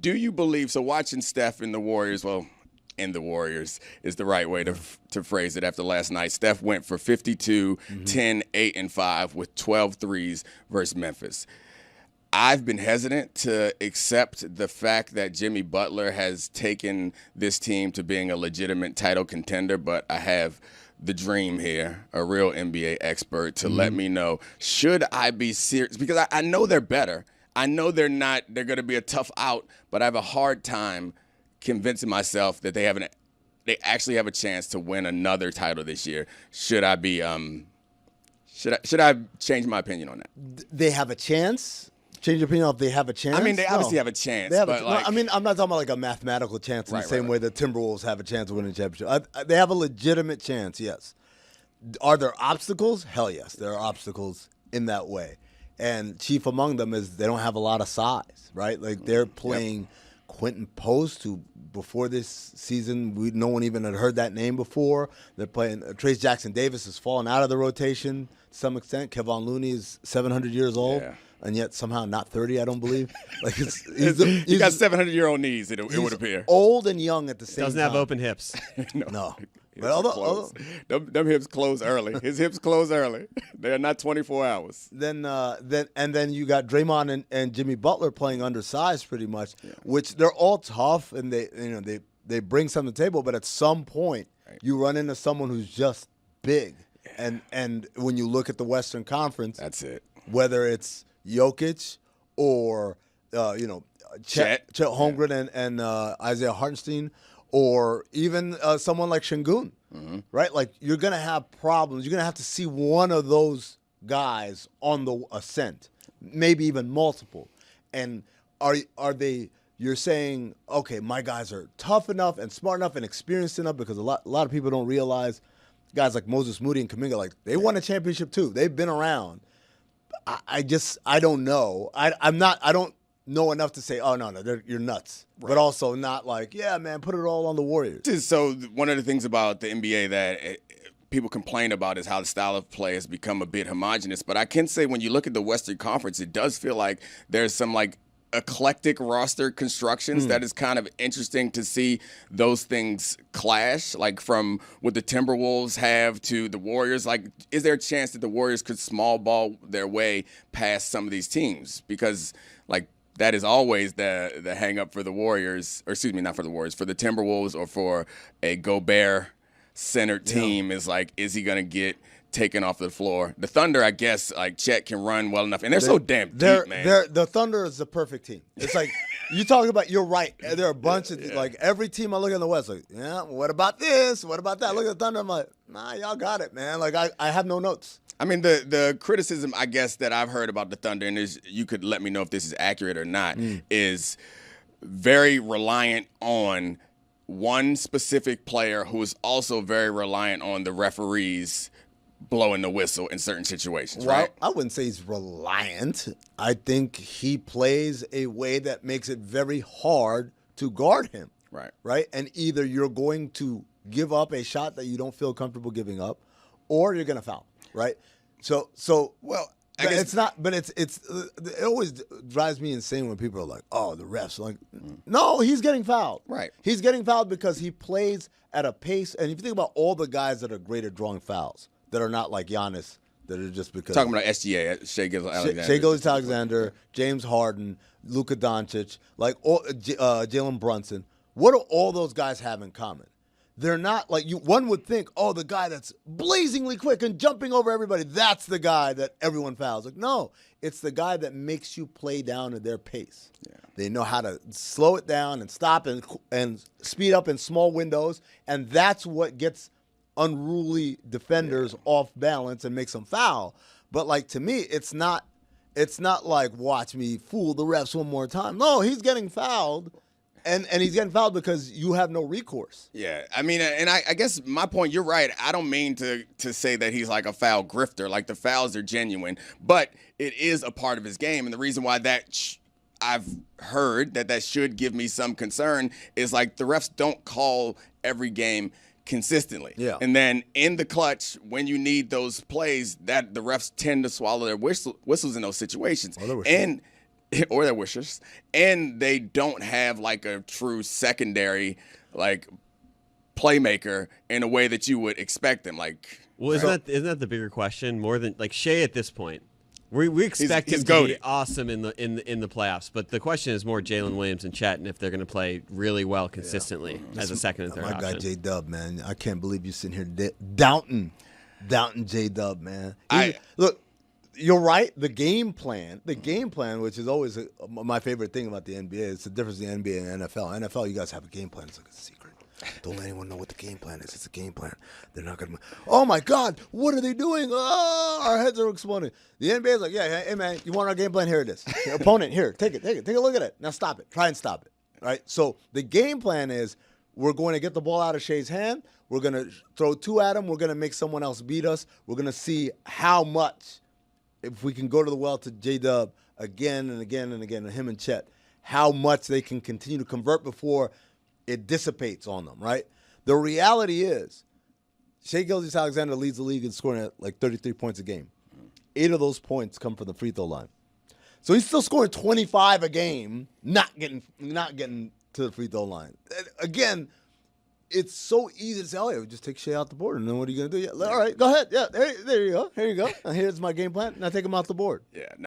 Do you believe, so watching Steph in the Warriors, in the Warriors is the right way to phrase it after last night. Steph went for 52, 10, 8, and 5 with 12 threes versus Memphis. I've been hesitant to accept the fact that Jimmy Butler has taken this team to being a legitimate title contender, but I have the dream here, a real NBA expert, to let me know, should I be serious? Because I know they're better. I know they're going to be a tough out, but I have a hard time convincing myself that they actually have a chance to win another title this year. Should I be should I change my opinion on that? They have a chance? Change your opinion if they have a chance? I mean, they obviously have a chance. I mean, I'm not talking about like a mathematical chance in the same way the Timberwolves have a chance of winning the championship. They have a legitimate chance, yes. Are there obstacles? Hell yes, there are obstacles in that way. And chief among them is they don't have a lot of size, right? Like they're playing Quentin Post, who before this season no one even had heard that name before. They're playing Trace Jackson Davis has fallen out of the rotation to some extent. Kevon Looney is 700 years old, and yet somehow not 30. I don't believe. Like he's got 700-year-old knees. It would appear old and young at the same time. Doesn't have open hips. No. But although them hips close early. His hips close early. They're not 24 hours. Then you got Draymond and Jimmy Butler playing undersized pretty much, which they're all tough and they bring something to the table. But at some point, you run into someone who's just big, and when you look at the Western Conference, that's it. Whether it's Jokic or Chet Holmgren and Isaiah Hartenstein. Or even someone like Şengün, right? Like you're gonna have problems. You're gonna have to see one of those guys on the ascent, maybe even multiple. And are they? You're saying, okay, my guys are tough enough and smart enough and experienced enough, because a lot of people don't realize guys like Moses Moody and Kuminga, like they won a championship too. They've been around. I don't know. I don't know enough to say, oh, no, you're nuts. Right. But also not like, yeah, man, put it all on the Warriors. So one of the things about the NBA that people complain about is how the style of play has become a bit homogenous. But I can say when you look at the Western Conference, it does feel like there's some like eclectic roster constructions that is kind of interesting to see those things clash, like from what the Timberwolves have to the Warriors. Like, is there a chance that the Warriors could small ball their way past some of these teams? Because, like, that is always the hang up for the Warriors, or excuse me, not for the Warriors, for the Timberwolves or for a Gobert-centered team is like, is he going to get taken off the floor? The Thunder, I guess, like Chet can run well enough, and they're so damn deep, man. The Thunder is the perfect team. It's like you talk about. You're right. There are a bunch of like every team I look at in the West, like what about this? What about that? Look at the Thunder. I'm like, nah, y'all got it, man. Like I have no notes. I mean, the criticism, I guess, that I've heard about the Thunder, and you could let me know if this is accurate or not, is very reliant on one specific player who is also very reliant on the referees blowing the whistle in certain situations, right? I wouldn't say he's reliant. I think he plays a way that makes it very hard to guard him. Right? And either you're going to give up a shot that you don't feel comfortable giving up, or you're going to foul, right? So well, I guess it's not, but it always drives me insane when people are like, oh, the refs. Like, no, he's getting fouled. Right. He's getting fouled because he plays at a pace. And if you think about all the guys that are great at drawing fouls, that are not like Giannis, that are just because. Talking about SGA, Shai Gilgeous-Alexander. Shai Gilgeous-Alexander, James Harden, Luka Doncic, like Jalen Brunson. What do all those guys have in common? They're not like you. One would think, oh, the guy that's blazingly quick and jumping over everybody, that's the guy that everyone fouls. Like, no, it's the guy that makes you play down at their pace. Yeah. They know how to slow it down and stop and speed up in small windows, and that's what gets unruly defenders off balance and makes them foul. But like, to me, it's not like, watch me fool the refs one more time. No, he's getting fouled. And he's getting fouled because you have no recourse. Yeah, I mean, and I guess my point, you're right. I don't mean to say that he's like a foul grifter. Like, the fouls are genuine, but it is a part of his game. And the reason why that I've heard that should give me some concern is, like, the refs don't call every game consistently. Yeah. And then in the clutch, when you need those plays, that the refs tend to swallow their whistles in those situations. Oh, or their wishers, and they don't have like a true secondary like playmaker in a way that you would expect them. Like, well, isn't that the bigger question? More than like Shea at this point, we expect him to be awesome in the playoffs, but the question is more Jalen Williams and Chet, and if they're going to play really well consistently as a second and third option. My guy J Dub, man, I can't believe you're sitting here doubting J Dub, man. Look. You're right. The game plan, which is always my favorite thing about the NBA, it's the difference in the NBA and NFL. NFL, you guys have a game plan. It's like a secret. Don't let anyone know what the game plan is. It's a game plan. They're not going to. Oh my God, what are they doing? Oh, our heads are exploding. The NBA is like, yeah, hey man, you want our game plan? Here it is. Your opponent, here, take it. Take a look at it. Now stop it. Try and stop it. Right. So the game plan is we're going to get the ball out of Shea's hand. We're going to throw two at him. We're going to make someone else beat us. We're going to see how much. If we can go to the well to J-Dub again and again and again, and him and Chet, how much they can continue to convert before it dissipates on them, right? The reality is, Shai Gilgeous-Alexander leads the league in scoring at like 33 points a game. 8 of those points come from the free throw line. So he's still scoring 25 a game, not getting to the free throw line. Again, it's so easy to say, oh, yeah, just take Shai out the board, and then what are you going to do? Yeah, all right, go ahead. Yeah, there you go. Here you go. Now, here's my game plan. Now take him off the board. Yeah.